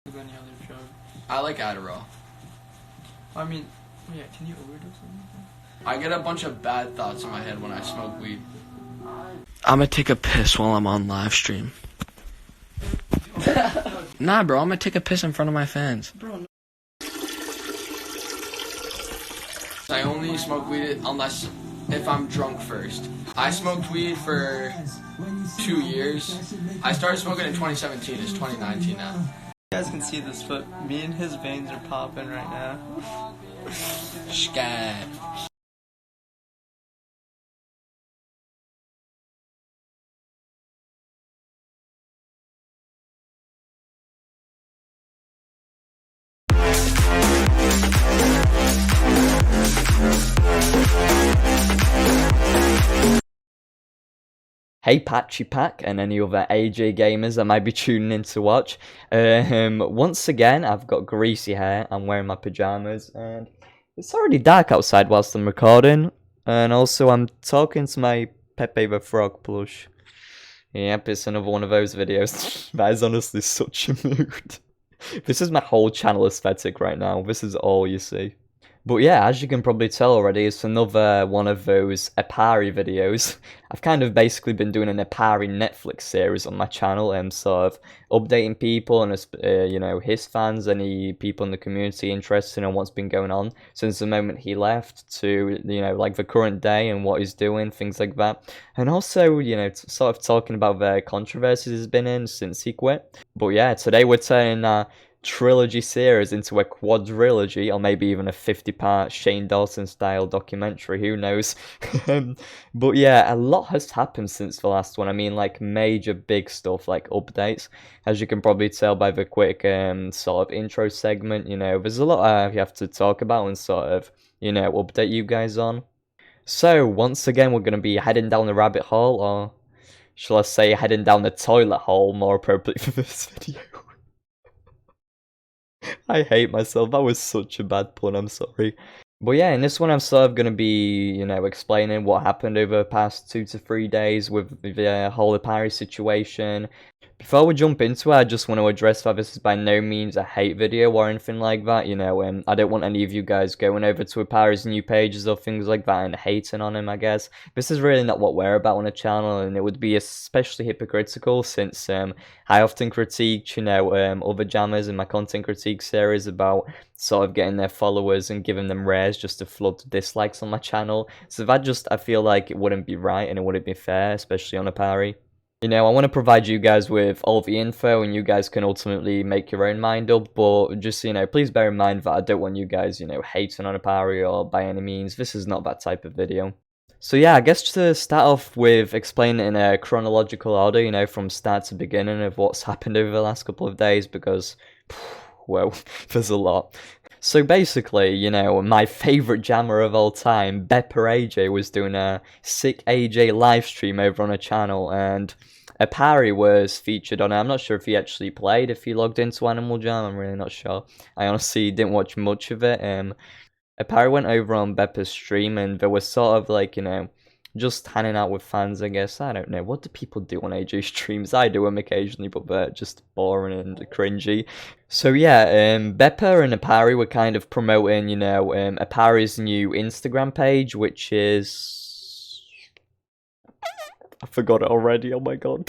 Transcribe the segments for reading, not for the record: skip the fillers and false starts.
Of any other drug. I like Adderall. I mean, yeah, can you overdose on anything? I get a bunch of bad thoughts in my head when I smoke weed. I'm gonna take a piss while I'm on live stream. Nah, bro, I'm gonna take a piss in front of my fans. Bro, no. I only smoke weed unless if I'm drunk first. I smoked weed for 2 years. I started smoking in 2017. It's 2019 now. You guys can see this, but me and his veins are popping right now. Scat. Hey Patchy Pack and any other AJ gamers that might be tuning in to watch. Once again, I've got greasy hair, I'm wearing my pyjamas, and it's already dark outside whilst I'm recording. And also I'm talking to my Pepe the Frog plush. Yep, it's another one of those videos. That is honestly such a mood. This is my whole channel aesthetic right now, this is all you see. But yeah, as you can probably tell already, it's another one of those Aparri videos. I've kind of basically been doing an Aparri Netflix series on my channel and sort of updating people and, you know, his fans, any people in the community interested in what's been going on since the moment he left to, you know, like the current day and what he's doing, things like that. And also, you know, sort of talking about the controversies he's been in since he quit. But yeah, today we're turning trilogy series into a quadrilogy, or maybe even a 50-part Shane Dawson style documentary, who knows. But yeah, a lot has happened since the last one. I mean, like major big stuff, like updates, as you can probably tell by the quick sort of intro segment. You know, there's a lot you have to talk about and sort of, you know, update you guys on. So once again, we're going to be heading down the rabbit hole, or shall I say heading down the toilet hole, more appropriate for this video. I hate myself, that was such a bad pun, I'm sorry. But yeah, in this one I'm sort of going to be, you know, explaining what happened over the past 2 to 3 days with the whole Aparri situation. Before we jump into it, I just want to address that this is by no means a hate video or anything like that, you know, I don't want any of you guys going over to Aparri's new pages or things like that and hating on him, I guess. This is really not what we're about on the channel, and it would be especially hypocritical since I often critique, you know, other jammers in my content critique series about sort of getting their followers and giving them rares just to flood dislikes on my channel. So that just, I feel like it wouldn't be right and it wouldn't be fair, especially on Aparri. You know, I want to provide you guys with all the info and you guys can ultimately make your own mind up, but just, you know, please bear in mind that I don't want you guys, you know, hating on Aparri or by any means. This is not that type of video. So yeah, I guess to start off with explaining in a chronological order, you know, from start to beginning of what's happened over the last couple of days, because, well, there's a lot. So basically, you know, my favourite jammer of all time, AJ, was doing a sick AJ livestream over on her channel, and Aparri was featured on it. I'm not sure if he actually played, if he logged into AnimalJam, I'm really not sure. I honestly didn't watch much of it. Aparri went over on Beppa's stream, and there was sort of like, you know, just hanging out with fans, I guess. I don't know. What do people do on AJ streams? I do them occasionally, but they're just boring and cringy. So yeah, Beppa and Aparri were kind of promoting, you know, Aparri's new Instagram page, which is... I forgot it already, oh my god.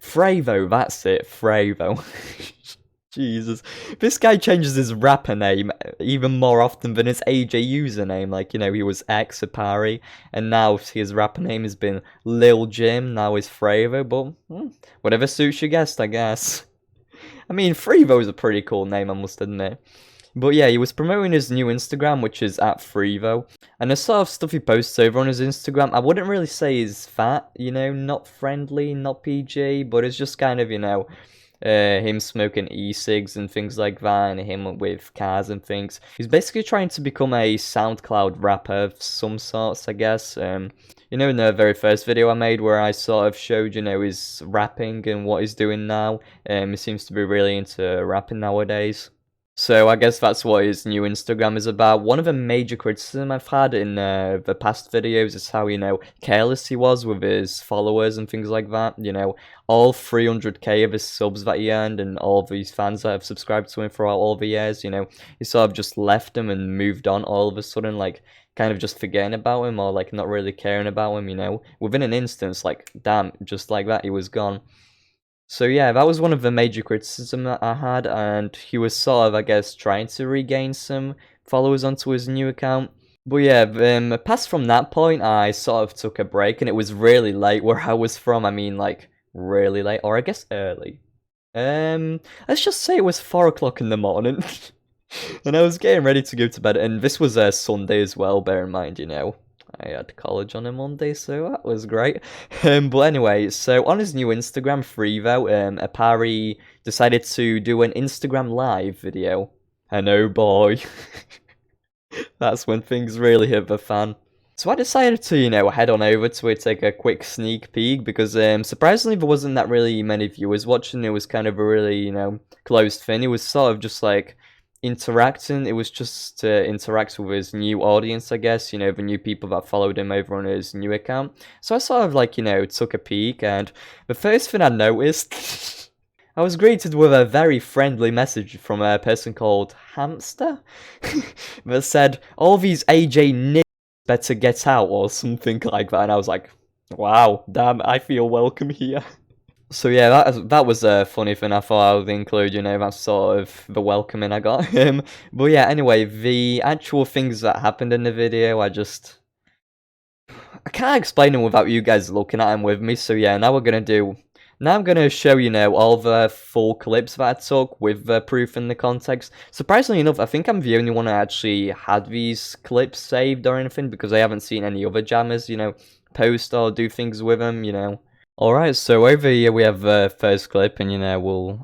Fravo, that's it, Fravo. Jesus, this guy changes his rapper name even more often than his AJ username. Like, you know, he was X Aparri, and now his rapper name has been Lil Jim, now is Fravo, but whatever suits your guest, I guess. I mean, Frevo is a pretty cool name, I must admit. But yeah, he was promoting his new Instagram, which is @Frevo, and the sort of stuff he posts over on his Instagram, I wouldn't really say is fat, you know, not friendly, not PG, but it's just kind of, you know, him smoking e-cigs and things like that, and him with cars and things. He's basically trying to become a SoundCloud rapper of some sorts, I guess. You know, in the very first video I made where I sort of showed, you know, his rapping and what he's doing now, he seems to be really into rapping nowadays. So I guess that's what his new Instagram is about. One of the major criticism I've had in the past videos is how, careless he was with his followers and things like that. All 300k of his subs that he earned and all of these fans that have subscribed to him throughout all the years, he sort of just left them and moved on all of a sudden, like, kind of just forgetting about him or, like, not really caring about him. Within an instance, like, damn, just like that, he was gone. So yeah, that was one of the major criticism that I had, and he was sort of, I guess, trying to regain some followers onto his new account. But yeah, past from that point, I sort of took a break, and it was really late where I was from. I mean, like, really late, or I guess early. Let's just say it was 4 o'clock in the morning. And I was getting ready to go to bed, and this was a Sunday as well, bear in mind, I had college on a Monday, so that was great. But anyway, so on his new Instagram free though, Aparri decided to do an Instagram live video. And oh boy, that's when things really hit the fan. So I decided to, head on over to it, take a quick sneak peek, because surprisingly there wasn't that really many viewers watching. It was kind of a really, closed thing. It was sort of just like interacting. It was just to interact with his new audience, I guess, the new people that followed him over on his new account. So I sort of like, took a peek, and the first thing I noticed, I was greeted with a very friendly message from a person called Hamster that said, all these AJ niggas better get out, or something like that, and I was like, wow, damn, I feel welcome here. So yeah, that was a funny thing I thought I would include, that's sort of the welcoming I got him. But yeah, anyway, the actual things that happened in the video, I can't explain them without you guys looking at them with me. So yeah, now I'm gonna show all the full clips that I took with the proof and the context. Surprisingly enough, I think I'm the only one that actually had these clips saved or anything, because I haven't seen any other jammers, post or do things with them. Alright, so over here we have the first clip, and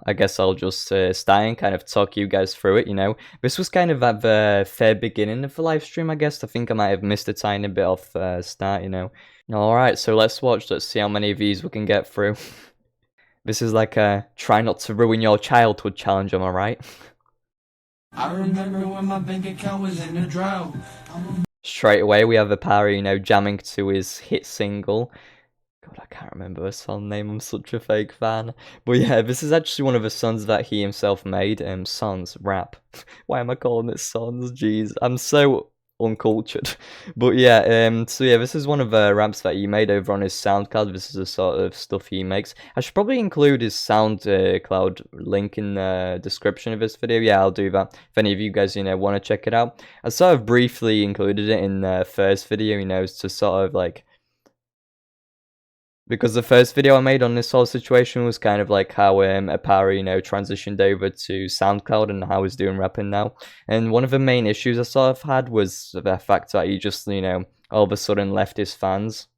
I guess I'll just start and kind of talk you guys through it. This was kind of at the fair beginning of the live stream, I guess. I think I might have missed a tiny bit off the start. Alright, so let's see how many of these we can get through. This is like a try not to ruin your childhood challenge, am I right? I remember when my bank account was in a drought. Straight away we have Aparri, jamming to his hit single. God, I can't remember the song name, I'm such a fake fan. But yeah, this is actually one of the songs that he himself made, songs, rap. Why am I calling it songs? Jeez, I'm so uncultured. But yeah, so yeah, this is one of the raps that he made over on his SoundCloud. This is the sort of stuff he makes. I should probably include his SoundCloud link in the description of this video. Yeah, I'll do that. If any of you guys, want to check it out. I sort of briefly included it in the first video, to sort of like, because the first video I made on this whole situation was kind of like how Aparri, transitioned over to SoundCloud and how he's doing rapping now. And one of the main issues I sort of had was the fact that he just, all of a sudden left his fans.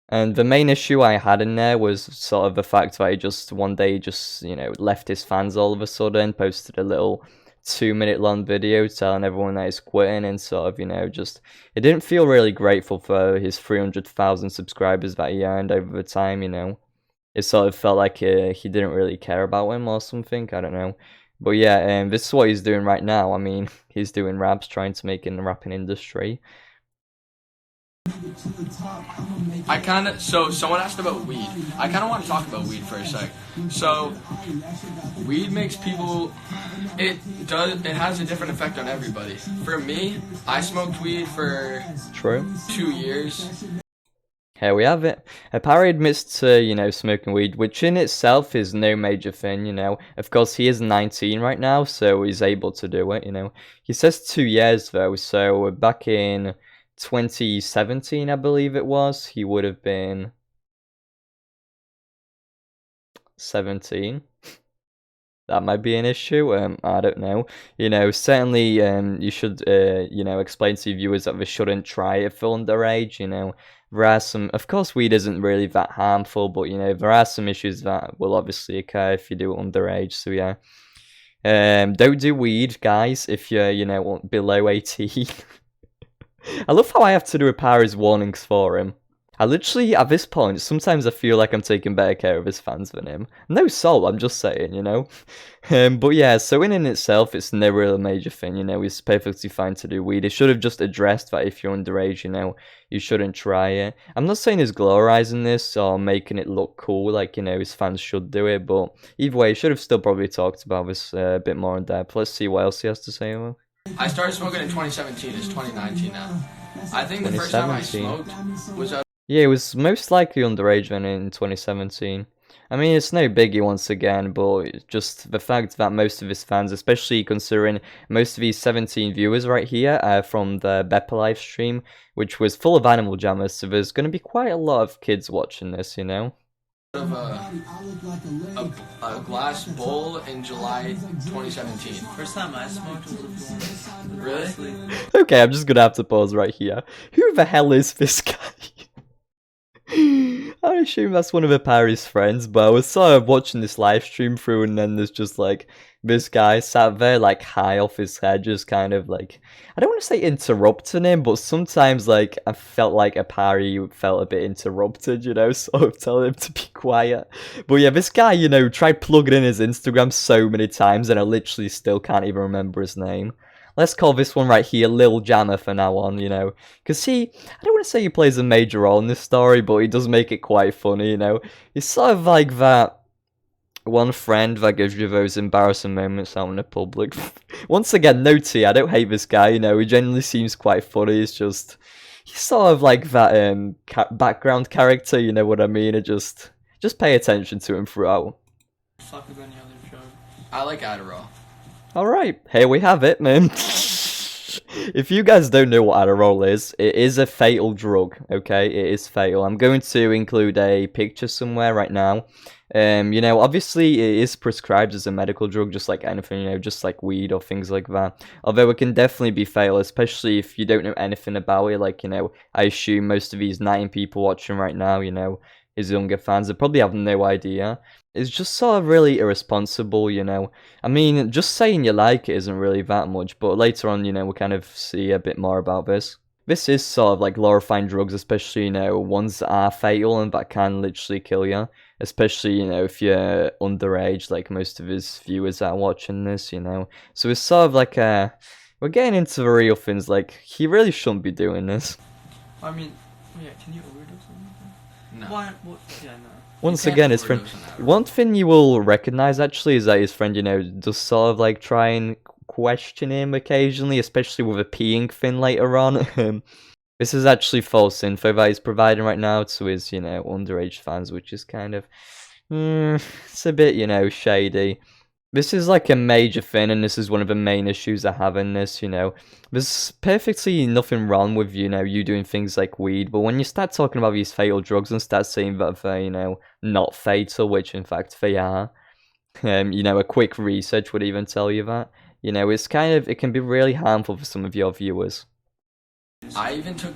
And the main issue I had in there was sort of the fact that he just one day just, left his fans all of a sudden, posted a little 2-minute long video telling everyone that he's quitting, and sort of, it didn't feel really grateful for his 300,000 subscribers that he earned over the time, It sort of felt like he didn't really care about him or something, I don't know. But yeah, this is what he's doing right now. I mean, he's doing raps, trying to make it in the rapping industry. So someone asked about weed. I kind of want to talk about weed for a sec. So, weed makes people, it has a different effect on everybody. For me, I smoked weed for 2 years. Here we have it. Aparri admits to, smoking weed, which in itself is no major thing, Of course, he is 19 right now, so he's able to do it, He says 2 years, though, so back in 2017, I believe it was, he would have been 17. That might be an issue. I don't know. Certainly, you should, explain to your viewers that they shouldn't try it for underage. There are some, of course, weed isn't really that harmful, but there are some issues that will obviously occur if you do it underage. So yeah, don't do weed, guys, if you're, below 18. I love how I have to do Aparri's warnings for him. I literally, at this point, sometimes I feel like I'm taking better care of his fans than him. No soul, I'm just saying, you know? But yeah, so in itself, it's never really a major thing, you know? It's perfectly fine to do weed. It should have just addressed that if you're underage, you know, you shouldn't try it. I'm not saying he's glamorizing this or making it look cool, like, you know, his fans should do it, but either way, he should have still probably talked about this a bit more in depth. Let's see what else he has to say about it. I started smoking in 2017. It's 2019 now. I think the first time I 2017. smoked was Yeah, it was most likely underage then in 2017. I mean, it's no biggie once again, but it's just the fact that most of his fans, especially considering most of these 17 viewers right here from the Beppa live stream, which was full of AnimalJammers, so there's going to be quite a lot of kids watching this, you know? of a glass bowl in July 2017. First time I smoked was a blunt. Really? Honestly. Okay, I'm just going to have to pause right here. Who the hell is this guy? I assume that's one of Aparri's friends, but I was sort of watching this live stream through, and then there's just like this guy sat there like high off his head, just kind of like, I don't want to say interrupting him, but sometimes like I felt like Aparri felt a bit interrupted, you know, sort of telling him to be quiet. But yeah, this guy, you know, tried plugging in his Instagram so many times, and I literally still can't even remember his name. Let's call this one right here Lil Jammer for now on, you know. Because I don't want to say he plays a major role in this story, but he does make it quite funny, you know. He's sort of like that one friend that gives you those embarrassing moments out in the public. Once again, no tea, I don't hate this guy, you know. He genuinely seems quite funny, he's sort of like that background character, you know what I mean? Just pay attention to him throughout. Fuck with any other drug. I like Adderall. Alright, here we have it, man. If you guys don't know what Adderall is, it is a fatal drug, okay? It is fatal. I'm going to include a picture somewhere right now. You know, obviously it is prescribed as a medical drug, just like anything, you know, just like weed or things like that. Although it can definitely be fatal, especially if you don't know anything about it. Like, you know, I assume most of these 9 people watching right now, you know, his younger fans, they probably have no idea. It's just sort of really irresponsible, you know. I mean, just saying you like it isn't really that much, but later on, you know, we'll kind of see a bit more about this. This is sort of like glorifying drugs, especially, you know, ones that are fatal and that can literally kill you. Especially, you know, if you're underage, like most of his viewers that are watching this, you know. So it's sort of like we're getting into the real things, like, he really shouldn't be doing this. I mean, yeah, can you overdose on that? No. Why? What? Yeah, no. Once can't again, his friend. overdose on Adderall. One thing you will recognize actually is that his friend, you know, does sort of like try and question him occasionally, especially with a peeing thing later on. This is actually false info that he's providing right now to his, you know, underage fans, which is kind of, it's a bit, you know, shady. This is like a major thing, and this is one of the main issues I have in this, you know. There's perfectly nothing wrong with, you know, you doing things like weed, but when you start talking about these fatal drugs and start saying that they're, you know, not fatal, which in fact they are, you know, a quick research would even tell you that, you know, it's kind of, it can be really harmful for some of your viewers. I even took,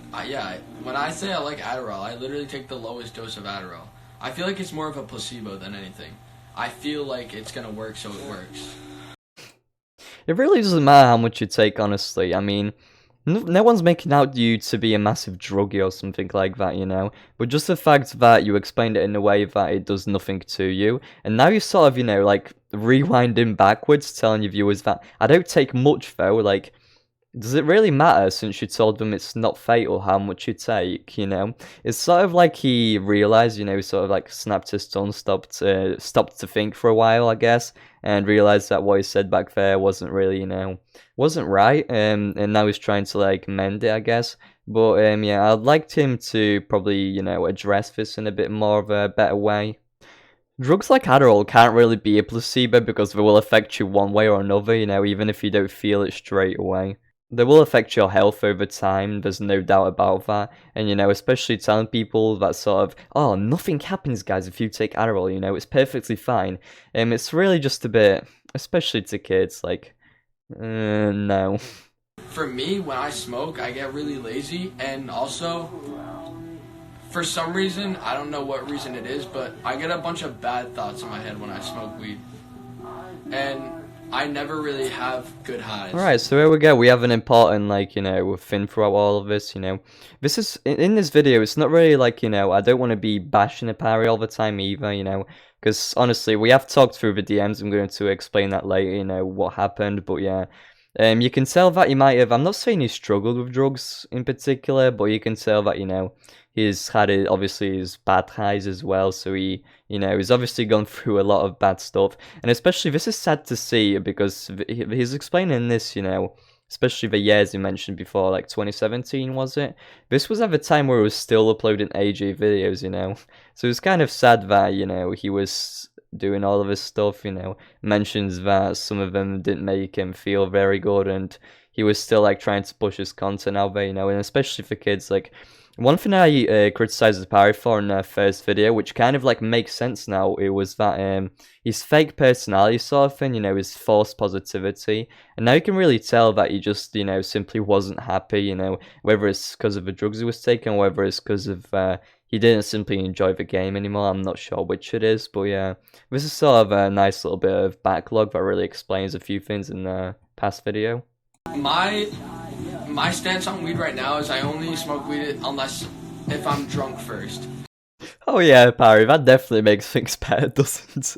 when I say I like Adderall, I literally take the lowest dose of Adderall. I feel like it's more of a placebo than anything. I feel like it's gonna work, so it works. It really doesn't matter how much you take, honestly. I mean, no one's making out you to be a massive druggie or something like that, you know. But just the fact that you explained it in a way that it does nothing to you, and now you're sort of, you know, like, rewinding backwards, telling your viewers that I don't take much, though, like, does it really matter since you told them it's not fatal how much you take, you know? It's sort of like he realized, you know, sort of like snapped his tongue, stopped to think for a while, I guess, and realized that what he said back there wasn't really, you know, wasn't right, and now he's trying to, like, mend it, I guess. But, yeah, I'd like him to probably, you know, address this in a bit more of a better way. Drugs like Adderall can't really be a placebo because they will affect you one way or another, you know, even if you don't feel it straight away. They will affect your health over time, there's no doubt about that, and, you know, especially telling people that sort of, oh, nothing happens, guys, if you take Adderall, you know, it's perfectly fine. It's really just a bit, especially to kids, like, no. For me, when I smoke, I get really lazy, and also, for some reason, I don't know what reason it is, but I get a bunch of bad thoughts in my head when I smoke weed. And I never really have good highs. Alright, so here we go. We have an important, like, thing throughout all of this, This is, in this video, it's not really like, I don't want to be bashing Aparri all the time either, because honestly, we have talked through the DMs. I'm going to explain that later, what happened, but yeah. You can tell that he might have, I'm not saying he struggled with drugs in particular, but you can tell that, he's had, obviously, his bad highs as well, so he's obviously gone through a lot of bad stuff, and especially, this is sad to see, because he's explaining this, especially the years he mentioned before, like 2017, was it? This was at the time where he was still uploading AJ videos, so it's kind of sad that, he was doing all of his stuff, mentions that some of them didn't make him feel very good, and he was still, like, trying to push his content out there, and especially for kids, like, one thing I criticized Aparri for in their first video, which kind of, like, makes sense now, it was that, his fake personality sort of thing, his false positivity, and now you can really tell that he just, simply wasn't happy, whether it's because of the drugs he was taking, or whether it's because of, he didn't simply enjoy the game anymore. I'm not sure which it is, but yeah, this is sort of a nice little bit of backlog that really explains a few things in the past video. My stance on weed right now is I only smoke weed if I'm drunk first. Oh yeah, Aparri, that definitely makes things better, doesn't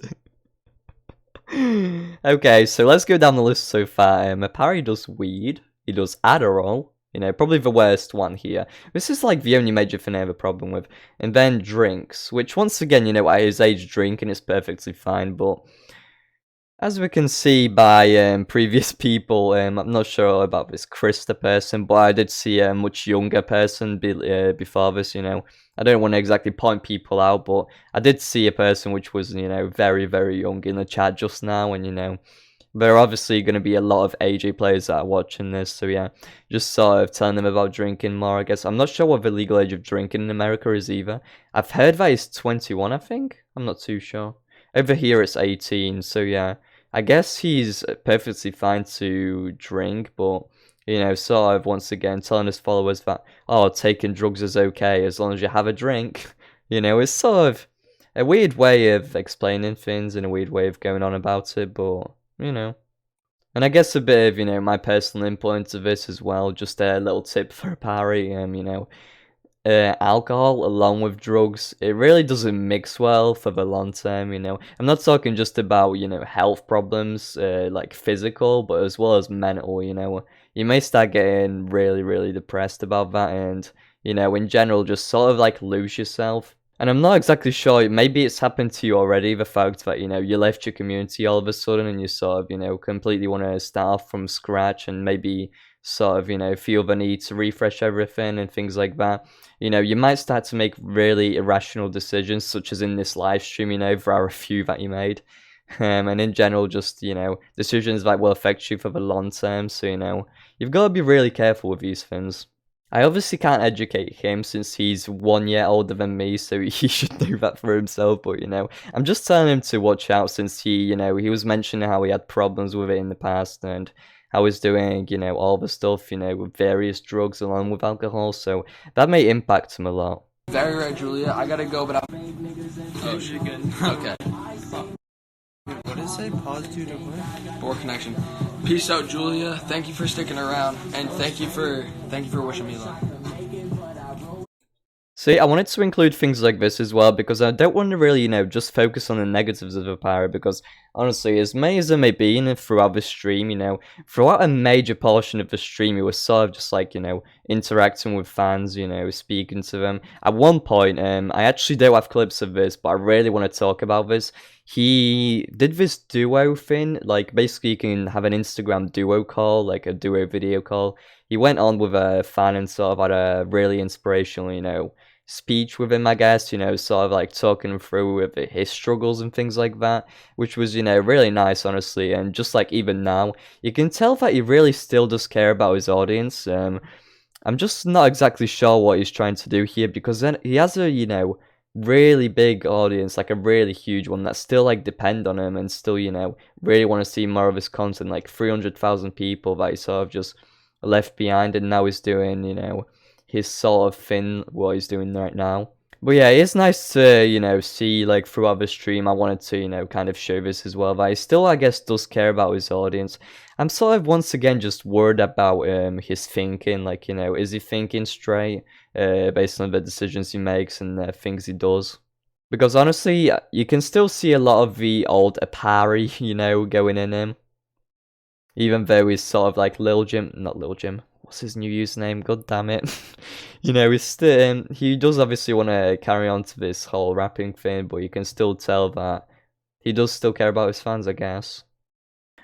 it? Okay, so let's go down the list so far. Aparri does weed, he does Adderall, probably the worst one here. This is like the only major thing I have a problem with. And then drinks, which once again, at his age, drinking is perfectly fine, but as we can see by previous people, I'm not sure about this Krista person, but I did see a much younger person before this, I don't want to exactly point people out, but I did see a person which was, very, very young in the chat just now, and, there are obviously going to be a lot of AJ players that are watching this, so yeah, just sort of telling them about drinking more, I guess. I'm not sure what the legal age of drinking in America is either. I've heard that it's 21, I think? I'm not too sure. Over here it's 18, so yeah. I guess he's perfectly fine to drink, but, sort of, once again, telling his followers that, oh, taking drugs is okay as long as you have a drink. It's sort of a weird way of explaining things and a weird way of going on about it, but, And I guess a bit of, my personal influence of this as well, just a little tip for Aparri, alcohol along with drugs, it really doesn't mix well for the long term, I'm not talking just about, health problems, like physical, but as well as mental, you may start getting really, really depressed about that, and, in general, just sort of like lose yourself. And I'm not exactly sure, maybe it's happened to you already, the fact that, you left your community all of a sudden and you sort of, completely want to start off from scratch and maybe sort of, feel the need to refresh everything and things like that. You might start to make really irrational decisions, such as in this live stream, there are a few that you made. And in general, just, decisions that will affect you for the long term, so, you've got to be really careful with these things. I obviously can't educate him since he's 1 year older than me, so he should do that for himself, but, I'm just telling him to watch out since he was mentioning how he had problems with it in the past and how he's doing, all the stuff, with various drugs along with alcohol, so that may impact him a lot. Very right, Julia. I gotta go, but oh, shit, good. Okay. What did it say? Pause due to what? Poor connection. Peace out, Julia. Thank you for sticking around, and thank you for wishing me luck. See, I wanted to include things like this as well, because I don't want to really, just focus on the negatives of Aparri, because, honestly, as many as there may be throughout the stream, throughout a major portion of the stream, he was sort of just like, interacting with fans, speaking to them. At one point, I actually don't have clips of this, but I really want to talk about this. He did this duo thing, like, basically you can have an Instagram duo call, like a duo video call. He went on with a fan and sort of had a really inspirational, speech with him, I guess, sort of like talking through with his struggles and things like that, which was, really nice, honestly. And just like even now, you can tell that he really still does care about his audience. I'm just not exactly sure what he's trying to do here, because then he has a, really big audience, like a really huge one that still like depend on him and still, really want to see more of his content, like 300,000 people that he sort of just left behind, and now he's doing, his sort of thing, what he's doing right now. But yeah, it's nice to, see, like, throughout the stream, I wanted to, kind of show this as well, that he still, I guess, does care about his audience. I'm sort of, once again, just worried about, his thinking, like, is he thinking straight, based on the decisions he makes and the things he does? Because, honestly, you can still see a lot of the old Aparri, going in him. Even though he's sort of like Lil Jim, not Lil Jim, what's his new username? God damn it. He's still, he does obviously want to carry on to this whole rapping thing, but you can still tell that he does still care about his fans, I guess.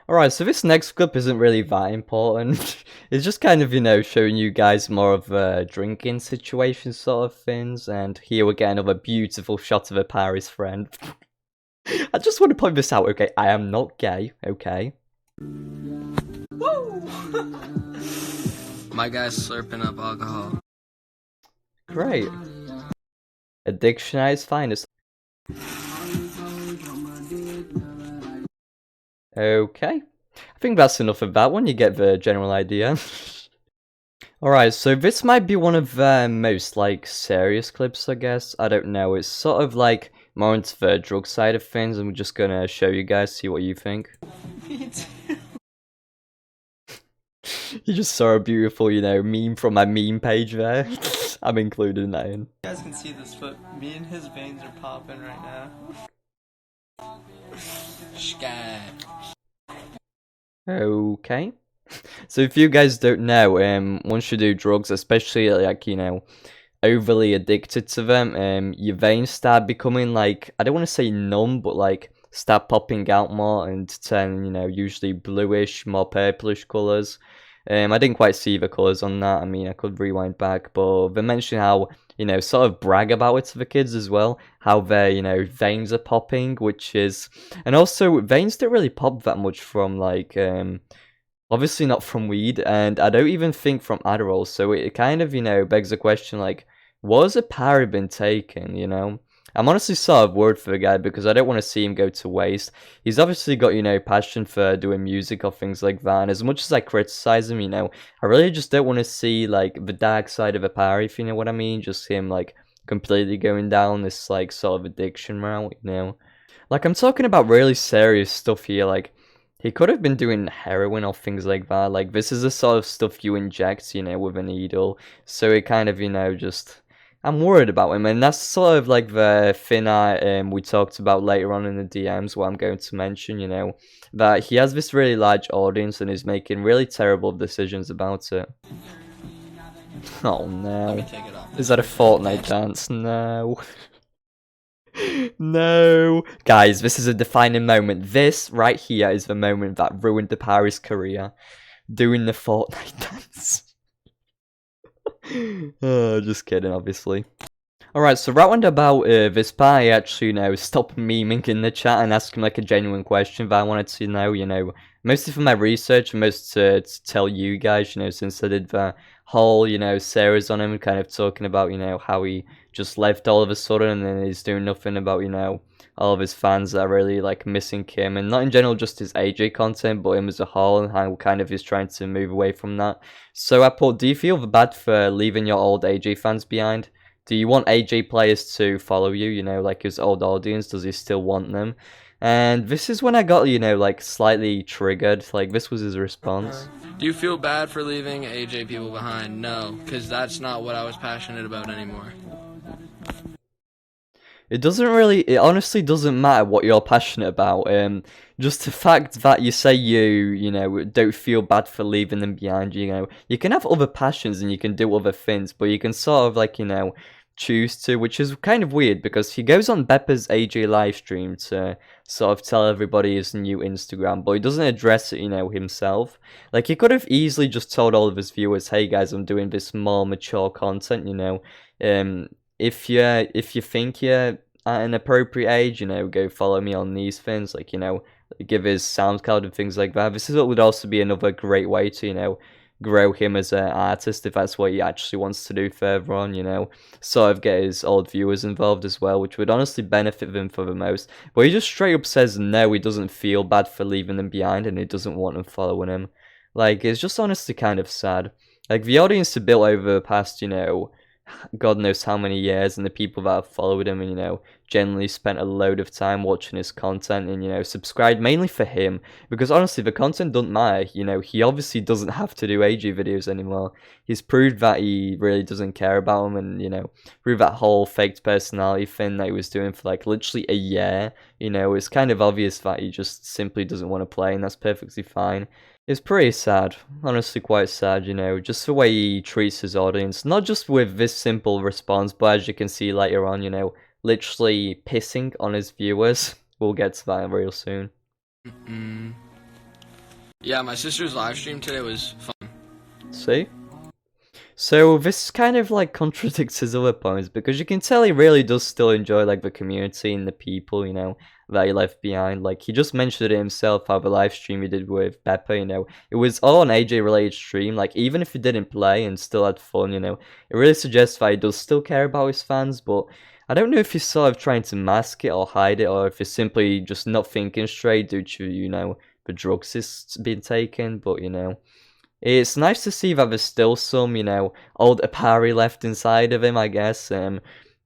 Alright, so this next clip isn't really that important. It's just kind of, showing you guys more of drinking situation sort of things, and here we get another beautiful shot of a Paris friend. I just want to point this out, okay? I am not gay, okay? Woo! My guy's slurping up alcohol. Great. Addiction at its finest. Okay. I think that's enough of that one, you get the general idea. Alright, so this might be one of the most, like, serious clips, I guess. I don't know, it's sort of, like, more into the drug side of things. I'm just gonna show you guys, see what you think. Me too. You just saw a beautiful, meme from my meme page there. I'm including that in. You guys can see this, but me and his veins are popping right now. Sky. Okay. So if you guys don't know, once you do drugs, especially like, overly addicted to them, your veins start becoming like, I don't want to say numb, but like start popping out more and turn, usually bluish, more purplish colours. I didn't quite see the colours on that. I mean, I could rewind back, but they mention how, sort of brag about it to the kids as well. How their, veins are popping, which is... And also, veins don't really pop that much from, like, obviously not from weed, and I don't even think from Adderall, so it kind of, begs the question, like, what has Aparri been taking, I'm honestly sort of worried for the guy because I don't want to see him go to waste. He's obviously got, passion for doing music or things like that. And as much as I criticize him, I really just don't want to see, like, the dark side of Aparri, if you know what I mean. Just him, like, completely going down this, like, sort of addiction route, Like, I'm talking about really serious stuff here. Like, he could have been doing heroin or things like that. Like, this is the sort of stuff you inject, with a needle. So it kind of, just... I'm worried about him, and that's sort of like the thing we talked about later on in the DMs, what I'm going to mention, that he has this really large audience and is making really terrible decisions about it. Oh no. Let me take it off. Is that a Fortnite dance? No. No. Guys, this is a defining moment. This right here is the moment that ruined the Paris career. Doing the Fortnite dance. Oh, just kidding, obviously. Alright, so round about this part, I actually, stop memeing in the chat and asking like a genuine question that I wanted to know, mostly for my research and most to tell you guys, since I did the whole, series on him, kind of talking about, how he just left all of a sudden and then he's doing nothing about, all of his fans that are really, like, missing him, and not in general just his AJ content, but him as a whole, and how kind of he's trying to move away from that. So I put, do you feel bad for leaving your old AJ fans behind? Do you want AJ players to follow you, like his old audience? Does he still want them? And this is when I got, like, slightly triggered. Like, this was his response. Do you feel bad for leaving AJ people behind? No, because that's not what I was passionate about anymore. It honestly doesn't matter what you're passionate about. Just the fact that you say you don't feel bad for leaving them behind, you can have other passions and you can do other things, but you can sort of, like, choose to, which is kind of weird because he goes on Beppa's AJ live stream to sort of tell everybody his new Instagram, but he doesn't address it, himself. Like, he could have easily just told all of his viewers, hey guys, I'm doing this more mature content, if you think you're at an appropriate age, go follow me on these things, like, give his SoundCloud and things like that. This is what would also be another great way to, grow him as an artist if that's what he actually wants to do further on, sort of get his old viewers involved as well, which would honestly benefit him for the most. But he just straight up says no, he doesn't feel bad for leaving them behind and he doesn't want them following him. Like, it's just honestly kind of sad. Like, the audience he built over the past, God knows how many years, and the people that have followed him and, you know, generally spent a load of time watching his content and, you know, subscribed mainly for him, because honestly the content doesn't matter. You know, he obviously doesn't have to do AJ videos anymore. He's proved that he really doesn't care about him, and, you know, proved that whole faked personality thing that he was doing for like literally a year. You know, it's kind of obvious that he just simply doesn't want to play, and that's perfectly fine. It's pretty sad, honestly quite sad, you know, just the way he treats his audience, not just with this simple response, but as you can see later on, you know, literally pissing on his viewers. We'll get to that real soon. Yeah, my sister's live stream today was fun. See? So this kind of like contradicts his other points, because you can tell he really does still enjoy like the community and the people, you know, that he left behind. Like, he just mentioned it himself, how the live stream he did with Pepper, you know, it was all an AJ related stream. Like, even if he didn't play and still had fun, you know, it really suggests that he does still care about his fans. But I don't know if he's sort of trying to mask it or hide it, or if he's simply just not thinking straight due to, you know, the drugs he's been taking. But, you know, it's nice to see that there's still some, you know, old Aparri left inside of him, I guess.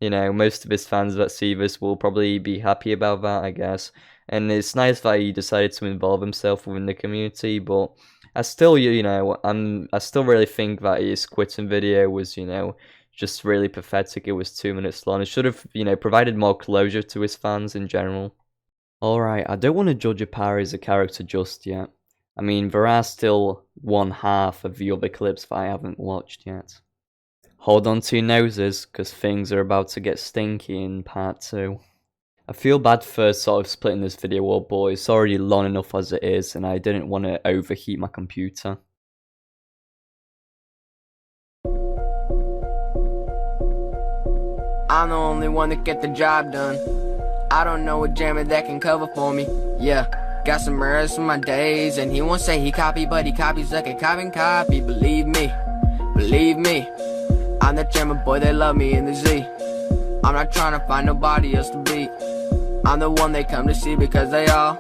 You know, most of his fans that see this will probably be happy about that, I guess. And it's nice that he decided to involve himself within the community, but I still, you know, I still really think that his quitting video was, you know, just really pathetic. It was 2 minutes long. It should have, you know, provided more closure to his fans in general. Alright, I don't want to judge Aparri as a character just yet. I mean, there are still one half of the other clips that I haven't watched yet. Hold on to your noses, because things are about to get stinky in part 2. I feel bad for sort of splitting this video up, but it's already long enough as it is, and I didn't want to overheat my computer. I'm the only one that get the job done. I don't know what jammer that can cover for me. Yeah, got some errors from my days, and he won't say he copy, but he copies like a copy. Believe me, believe me. I'm the jammer boy, they love me in the Z. I'm not trying to find nobody else to beat. I'm the one they come to see because they all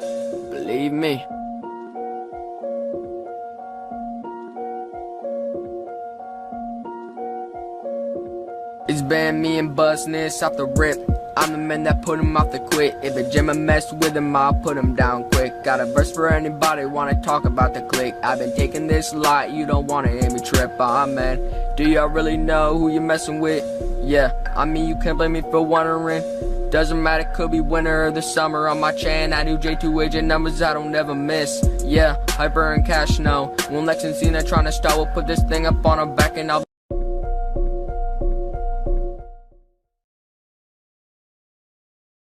believe me. It's been me and Buzzness off the rip. I'm the man that put him off the quit. If a jammer mess with him, I'll put him down quick. Got a verse for anybody wanna talk about the click. I've been taking this lot, you don't wanna hear me trip. Man, do y'all really know who you're messing with? Yeah, I mean you can't blame me for wondering. Doesn't matter, could be winter or the summer on my chain. I do J2 agent numbers I don't ever miss. Yeah, Hyper and Cash no. When Lex and Cena trying to start, we'll put this thing up on our back and I'll